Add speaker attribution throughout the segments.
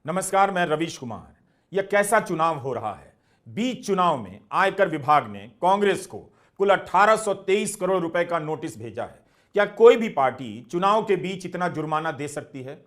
Speaker 1: नमस्कार, मैं रवीश कुमार। यह कैसा चुनाव हो रहा है? बीच चुनाव में आयकर विभाग ने कांग्रेस को कुल 1823 करोड़ रुपए का नोटिस भेजा है। क्या कोई भी पार्टी चुनाव के बीच इतना जुर्माना दे सकती है?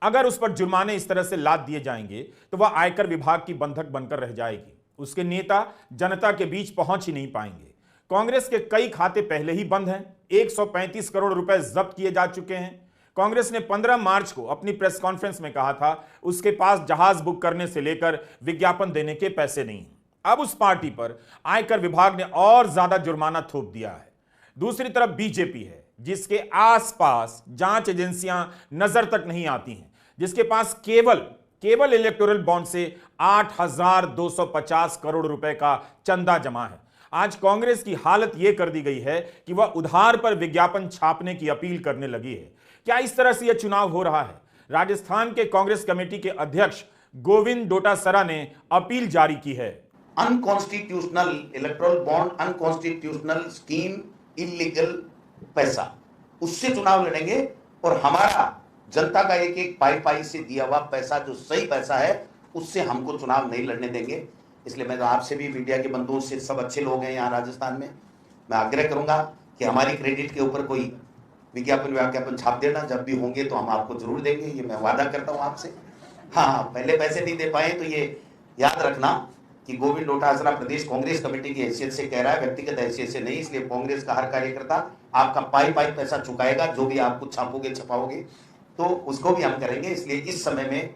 Speaker 1: अगर उस पर जुर्माने इस तरह से लाद दिए जाएंगे तो वह आयकर विभाग की बंधक बनकर रह जाएगी। उसके नेता जनता के बीच पहुंच ही नहीं पाएंगे। कांग्रेस के कई खाते पहले ही बंद हैं। 135 करोड़ रुपए जब्त किए जा चुके हैं। कांग्रेस ने 15 मार्च को अपनी प्रेस कॉन्फ्रेंस में कहा था उसके पास जहाज बुक करने से लेकर विज्ञापन देने के पैसे नहीं। अब उस पार्टी पर आयकर विभाग ने और ज्यादा जुर्माना थोप दिया है। दूसरी तरफ बीजेपी है जिसके आसपास जांच एजेंसियां नजर तक नहीं आती हैं, जिसके पास केवल इलेक्टोरल बॉन्ड से 8,250 करोड़ रुपए का चंदा जमा है। आज कांग्रेस की हालत यह कर दी गई है कि वह उधार पर विज्ञापन छापने की अपील करने लगी है। क्या इस तरह से यह चुनाव हो रहा है? राजस्थान के कांग्रेस कमेटी के अध्यक्ष गोविंद डोटासरा ने अपील जारी की है।
Speaker 2: Unconstitutional electoral bond, unconstitutional scheme, illegal पैसा, उससे चुनाव लड़ेंगे और हमारा जनता का एक एक पाई से दिया हुआ पैसा, जो सही पैसा है, उससे हमको चुनाव नहीं लड़ने देंगे। इसलिए मैं तो आपसे भी, मीडिया के बंधुओं से, सब अच्छे लोग हैं यहाँ राजस्थान में, मैं आग्रह करूंगा कि हमारी क्रेडिट के ऊपर कोई विज्ञापन छाप देना। जब भी होंगे तो हम आपको जरूर देंगे, ये मैं वादा करता हूँ आपसे। हाँ, पहले पैसे नहीं दे पाए तो ये याद रखना कि गोविंद डोटासरा प्रदेश कांग्रेस कमेटी की हैसियत से कह रहा है, व्यक्तिगत हैसियत से नहीं। इसलिए कांग्रेस का हर कार्यकर्ता आपका पाई पैसा चुकाएगा। जो भी आप कुछ छापोगे छपाओगे तो उसको भी हम करेंगे। इसलिए इस समय में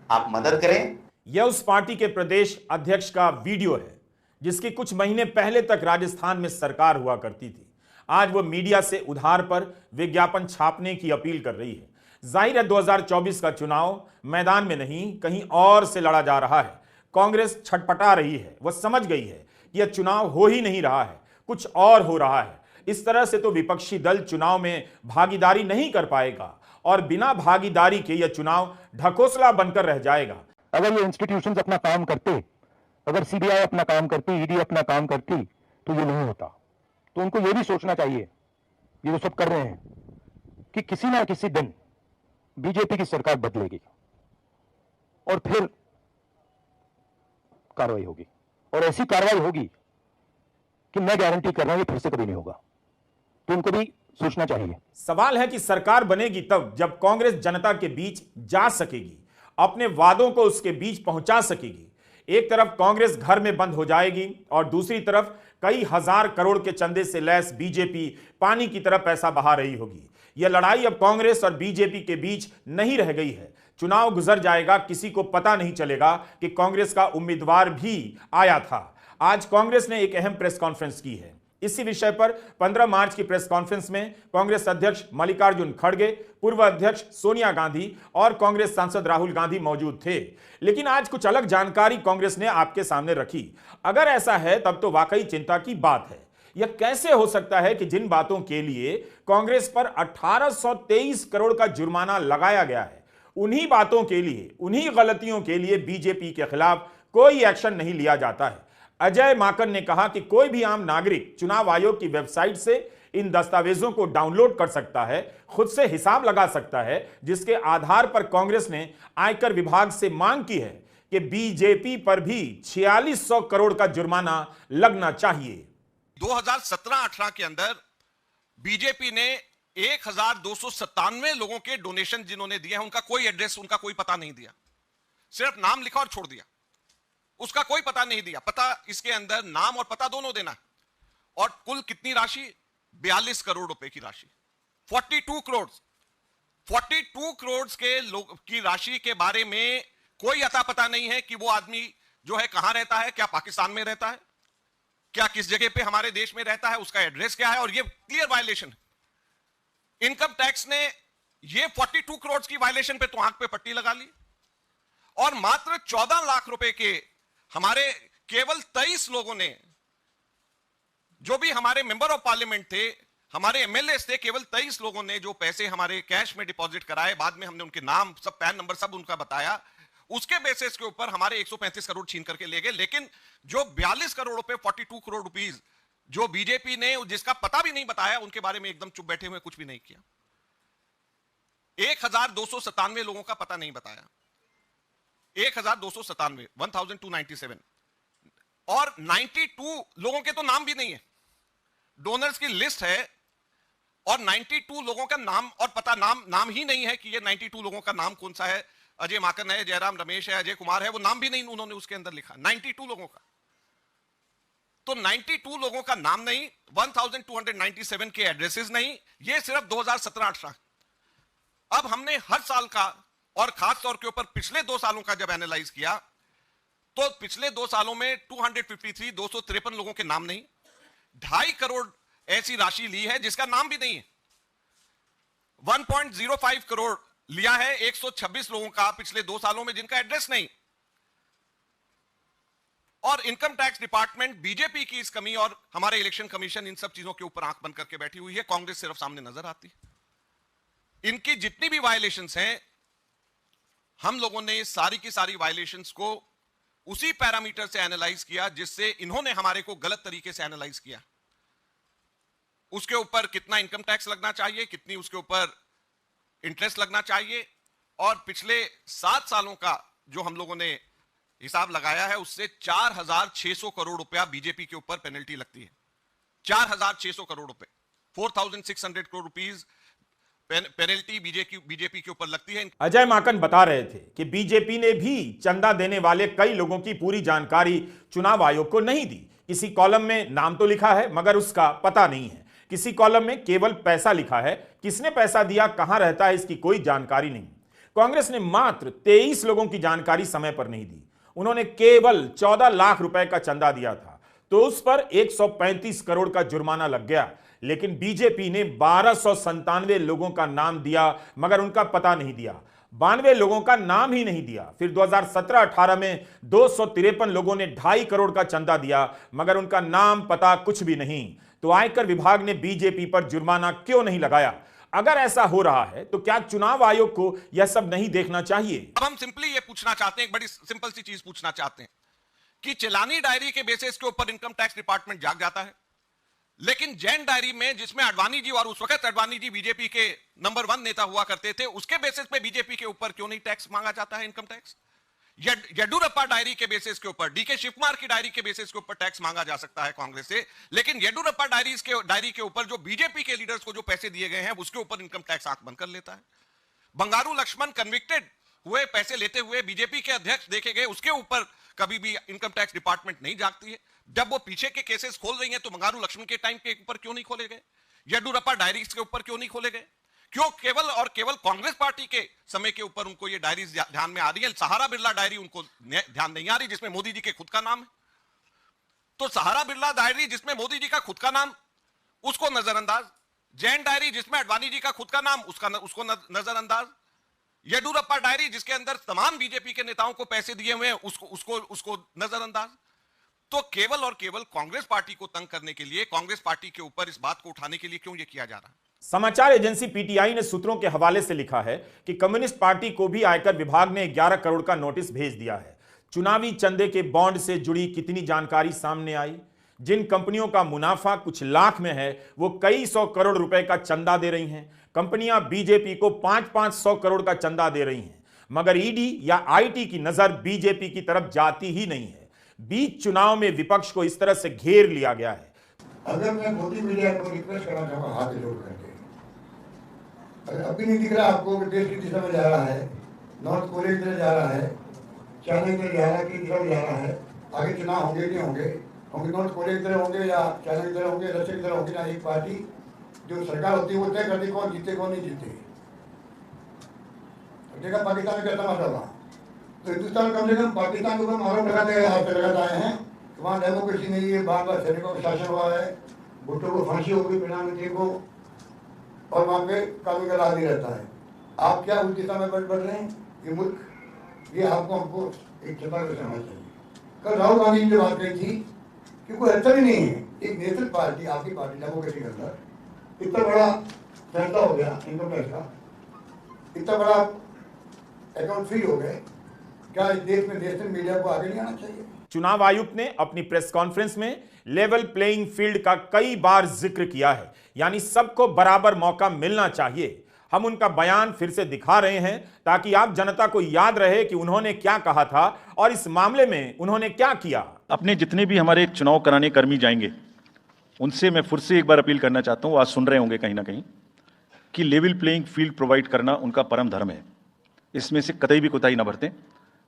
Speaker 2: आप मदद करें।
Speaker 1: यह उस पार्टी के प्रदेश अध्यक्ष का वीडियो है जिसकी कुछ महीने पहले तक राजस्थान में सरकार हुआ करती थी। आज वह मीडिया से उधार पर विज्ञापन छापने की अपील कर रही है। जाहिर है 2024 का चुनाव मैदान में नहीं, कहीं और से लड़ा जा रहा है। कांग्रेस छटपटा रही है। वह समझ गई है कि यह चुनाव हो ही नहीं रहा है, कुछ और हो रहा है। इस तरह से तो विपक्षी दल चुनाव में भागीदारी नहीं कर पाएगा और बिना भागीदारी के यह चुनाव ढकोसला बनकर रह जाएगा।
Speaker 3: अगर ये इंस्टीट्यूशंस अपना काम करते, अगर सीबीआई अपना काम करती, ईडी अपना काम करती, तो ये नहीं होता। तो उनको ये भी सोचना चाहिए, ये जो सब कर रहे हैं, कि किसी ना किसी दिन बीजेपी की सरकार बदलेगी और फिर कार्रवाई होगी, और ऐसी कार्रवाई होगी कि मैं गारंटी कर रहा हूं ये फिर से कभी नहीं होगा। तो उनको भी सोचना चाहिए।
Speaker 1: सवाल है कि सरकार बनेगी तब जब कांग्रेस जनता के बीच जा सकेगी, अपने वादों को उसके बीच पहुंचा सकेगी। एक तरफ कांग्रेस घर में बंद हो जाएगी और दूसरी तरफ कई हजार करोड़ के चंदे से लैस बीजेपी पानी की तरह पैसा बहा रही होगी। यह लड़ाई अब कांग्रेस और बीजेपी के बीच नहीं रह गई है। चुनाव गुजर जाएगा, किसी को पता नहीं चलेगा कि कांग्रेस का उम्मीदवार भी आया था। आज कांग्रेस ने एक अहम प्रेस कॉन्फ्रेंस की है। इसी विषय पर 15 मार्च की प्रेस कॉन्फ्रेंस में कांग्रेस अध्यक्ष मल्लिकार्जुन खड़गे, पूर्व अध्यक्ष सोनिया गांधी और कांग्रेस सांसद राहुल गांधी मौजूद थे। लेकिन आज कुछ अलग जानकारी कांग्रेस ने आपके सामने रखी। अगर ऐसा है तब तो वाकई चिंता की बात है। यह कैसे हो सकता है कि जिन बातों के लिए कांग्रेस पर 1823 करोड़ का जुर्माना लगाया गया है, उन्हीं बातों के लिए, उन्हीं गलतियों के लिए बीजेपी के खिलाफ कोई एक्शन नहीं लिया जाता है। अजय माकन ने कहा कि कोई भी आम नागरिक चुनाव आयोग की वेबसाइट से इन दस्तावेजों को डाउनलोड कर सकता है, खुद से हिसाब लगा सकता है, जिसके आधार पर कांग्रेस ने आयकर विभाग से मांग की है कि बीजेपी पर भी 4600 करोड़ का जुर्माना लगना चाहिए।
Speaker 4: 2017-18 के अंदर बीजेपी ने 1297 लोगों के डोनेशन जिन्होंने दिए हैं, उनका कोई एड्रेस, उनका कोई पता नहीं दिया, सिर्फ नाम लिखा और छोड़ दिया, उसका कोई पता नहीं दिया। पता इसके अंदर नाम और पता दोनों देना। और कुल कितनी राशि? 42 करोड़ रुपए की राशि। 42 करोड़ के लोग की राशि के बारे में कोई अता पता नहीं है कि वो आदमी जो है कहां रहता है, क्या पाकिस्तान में रहता है, क्या किस जगह पे हमारे देश में रहता है, उसका एड्रेस क्या है। और ये क्लियर वायलेशन है। इनकम टैक्स ने ये 42 करोड़ की वायलेशन पे तो आंख पे पट्टी लगा ली और मात्र 14 लाख रुपए के हमारे केवल 23 लोगों ने, जो भी हमारे मेंबर ऑफ पार्लियामेंट थे, हमारे एमएलए थे, केवल 23 लोगों ने जो पैसे हमारे कैश में डिपॉजिट कराए, बाद में हमने उनके नाम, सब पैन नंबर सब उनका बताया, उसके बेसिस के ऊपर हमारे 135 करोड़ छीन करके ले गए। लेकिन जो 42 करोड़ रुपए, 42 करोड़ रुपीस जो बीजेपी ने, जिसका पता भी नहीं बताया, उनके बारे में एकदम चुप बैठे हुए, कुछ भी नहीं किया। 1297 लोगों का पता नहीं बताया। 1297 और 92 लोगों के तो नाम भी नहीं है। डोनर्स की लिस्ट है और 92 लोगों का नाम और पता नाम ही नहीं है कि ये 92 लोगों का नाम कौन सा है। अजय माकन है, जयराम रमेश है, अजय कुमार है, वो नाम भी नहीं उन्होंने उसके अंदर लिखा। 92 लोगों का, तो 92 लोगों का नाम नहीं, 1297 के एड्रेसेस नहीं, ये सिर्फ 2017-18। अब हमने हर साल का और खास तौर के ऊपर पिछले 2 सालों का जब एनालाइज किया तो पिछले 2 सालों में 253 लोगों के नाम नहीं, 2.5 करोड़ ऐसी राशि ली है जिसका नाम भी नहीं है। 1.05 करोड़ लिया है 126 लोगों का पिछले 2 सालों में जिनका एड्रेस नहीं। और इनकम टैक्स डिपार्टमेंट बीजेपी की इस कमी और हमारे इलेक्शन कमीशन इन सब चीजों के ऊपर आंख बंद करके बैठी हुई है। कांग्रेस सिर्फ सामने नजर आती है। इनकी जितनी भी वायलेशंस हैं, हम लोगों ने सारी की सारी वायलेशंस को उसी पैरामीटर से एनालाइज किया जिससे इन्होंने हमारे को गलत तरीके से एनालाइज किया। उसके ऊपर कितना इनकम टैक्स लगना चाहिए, कितनी उसके ऊपर इंटरेस्ट लगना चाहिए, और पिछले 7 सालों का जो हम लोगों ने हिसाब लगाया है उससे 4,600 करोड़ रुपया बीजेपी के ऊपर पेनल्टी लगती है। 4,600 करोड़ रुपए, 4,600 करोड़ रुपीस पेनल्टी बीजेपी के ऊपर लगती है।
Speaker 1: अजय माकन बता रहे थे कि बीजेपी ने भी चंदा देने वाले कई लोगों की पूरी जानकारी चुनाव आयोग को नहीं दी। किसी कॉलम में नाम तो लिखा है मगर उसका पता नहीं है, किसी कॉलम में केवल पैसा लिखा है, किसने पैसा दिया, कहां रहता है, इसकी कोई जानकारी नहीं। कांग्रेस ने मात्र 23 लोगों की जानकारी समय पर नहीं दी। उन्होंने केवल 14 लाख रुपए का चंदा दिया था तो उस पर 135 करोड़ का जुर्माना लग गया। लेकिन बीजेपी ने 1297 लोगों का नाम दिया मगर उनका पता नहीं दिया, 92 लोगों का नाम ही नहीं दिया। फिर 2017-18 में 253 लोगों ने 2.5 करोड़ का चंदा दिया मगर उनका नाम पता कुछ भी नहीं। तो आयकर विभाग ने बीजेपी पर जुर्माना क्यों नहीं लगाया? अगर ऐसा हो रहा है तो क्या चुनाव आयोग को यह सब नहीं देखना चाहिए?
Speaker 4: अब हम सिंपली ये पूछना चाहते हैं, एक बड़ी सिंपल सी चीज पूछना चाहते हैं कि चलानी डायरी के बेसिस के ऊपर इनकम टैक्स डिपार्टमेंट जाग जाता है, लेकिन जैन डायरी में जिसमें अडवाणी जी, और उस वक्त अडवाणी जी बीजेपी के नंबर 1 नेता हुआ करते थे, उसके बेसिस पे बीजेपी के ऊपर क्यों नहीं टैक्स मांगा जाता है, इनकम टैक्स? येडुरप्पा डायरी के बेसिस के ऊपर, डीके शिवकुमार की डायरी के बेसिस के ऊपर टैक्स मांगा जा सकता है कांग्रेस से, लेकिन येडुरप्पा डायरी के ऊपर जो बीजेपी के लीडर्स को जो पैसे दिए गए हैं उसके ऊपर इनकम टैक्स आंख बंद कर लेता है। बंगारू लक्ष्मण कन्विक्टेड हुए, पैसे लेते हुए बीजेपी के अध्यक्ष देखे गए, उसके ऊपर कभी भी इनकम टैक्स डिपार्टमेंट नहीं जागती है। जब वो पीछे के केसेस खोल रही है तो बंगारू लक्ष्मण के टाइम के ऊपर क्यों नहीं खोले गए? येडुरप्पा डायरीज के ऊपर क्यों नहीं खोले गए? क्यों केवल और केवल कांग्रेस पार्टी के समय के ऊपर उनको ये डायरीज ध्यान में आ रही है? सहारा बिरला डायरी उनको ध्यान नहीं आ रही जिसमें मोदी जी के खुद का नाम है। तो सहारा बिरला डायरी जिसमें मोदी जी का खुद का नाम, उसको नजरअंदाज। जैन डायरी जिसमें अडवाणी जी का खुद का नाम, उसको नजरअंदाज। येडुरप्पा डायरी जिसके अंदर तमाम बीजेपी के नेताओं को पैसे दिए हुए हैं, उसको नजरअंदाज। तो केवल और केवल कांग्रेस पार्टी को तंग करने के लिए, कांग्रेस पार्टी के ऊपर इस बात को उठाने के लिए क्यों ये किया जा रहा है?
Speaker 1: समाचार एजेंसी पीटीआई ने सूत्रों के हवाले से लिखा है कि कम्युनिस्ट पार्टी को भी आयकर विभाग ने 11 करोड़ का नोटिस भेज दिया है। चुनावी चंदे के बॉन्ड से जुड़ी कितनी जानकारी सामने आई? जिन कंपनियों का मुनाफा कुछ लाख में है वो कई 100 करोड़ रुपए का चंदा दे रही हैं। कंपनियां बीजेपी को 500 करोड़ का चंदा दे रही हैं मगर ईडी या आईटी की नजर बीजेपी की तरफ जाती ही नहीं है। बीच चुनाव में विपक्ष को इस तरह से घेर लिया गया है।
Speaker 5: अगर मैं मोदी मीडिया को रिक्वेस्ट करना चाहूँगा हाथ जोड़ करके, अगर अभी नहीं दिख रहा आपको कि देश की दिशा में जा रहा है, नॉर्थ कोरिया की तरफ जा रहा है, चाइना की तरफ जा रहा है, की तरफ जा रहा है, आगे चुनाव होंगे नहीं होंगे, नॉर्थ कोरिया की तरफ होंगे या चाइना की तरफ होंगे, रशिया की तरफ होगी, ना एक पार्टी जो सरकार होती है वो तय करती कौन जीते कौन नहीं जीते। देखा पाकिस्तान में कैसा मसला था, तो हिंदुस्तान कम से कम पाकिस्तान के ऊपर आरोप लगाते आए हैं, वहाँ डेमोक्रेसी नहीं है, बार बार सैनिकों का शासन हुआ है, भुट्टो को फांसी होगी प्रधानमंत्री को, और वहाँ पे कानून का राज नहीं रहता है। आप क्या उस दिशा में बढ़ रहे हैं? ये मुल्क, ये आपको हमको एक चेतावनी से समझना चाहिए। कल राहुल गांधी ने जो बात कही थी कि कोई अच्छा ही नहीं है, एक नेशनल पार्टी, आपकी पार्टी डेमोक्रेसी के अंदर इतना बड़ा फैसला हो गया इनकम टैक्स का, इतना बड़ा अकाउंट फ्री हो गए, क्या इस देश में नेशनल मीडिया को आगे नहीं आना चाहिए?
Speaker 1: चुनाव आयुक्त ने अपनी प्रेस कॉन्फ्रेंस में लेवल प्लेइंग फील्ड का कई बार जिक्र किया है, यानी सबको बराबर मौका मिलना चाहिए। हम उनका बयान फिर से दिखा रहे हैं ताकि आप जनता को याद रहे कि उन्होंने क्या कहा था और इस मामले में उन्होंने क्या किया।
Speaker 6: अपने जितने भी हमारे चुनाव कराने कर्मी जाएंगे उनसे मैं फिर से एक बार अपील करना चाहता हूं, आज सुन रहे होंगे कहीं ना कहीं, कि लेवल प्लेइंग फील्ड प्रोवाइड करना उनका परम धर्म है। इसमें से कतई भी कोताही ना बरतें।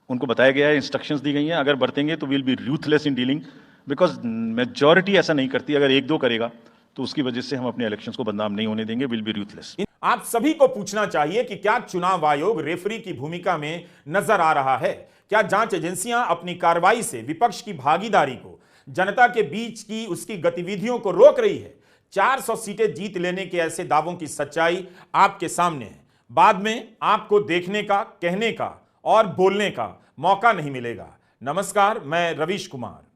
Speaker 6: उनको बताया गया है, इंस्ट्रक्शंस दी गई हैं, अगर बरतेंगे तो will be ruthless in dealing, because majority ऐसा नहीं करती। अगर एक दो करेगा तो उसकी वजह से हम अपने इलेक्शंस को बदनाम नहीं होने देंगे। Will be ruthless.
Speaker 1: आप सभी को पूछना चाहिए कि क्या चुनाव आयोग रेफरी की भूमिका में नजर आ रहा है? क्या जांच एजेंसियां अपनी कार्रवाई से विपक्ष की भागीदारी को, जनता के बीच की उसकी गतिविधियों को रोक रही है? 400 सीटें जीत लेने के ऐसे दावों की सच्चाई आपके सामने है। बाद में आपको देखने का, कहने का और बोलने का मौका नहीं मिलेगा। नमस्कार, मैं रवीश कुमार।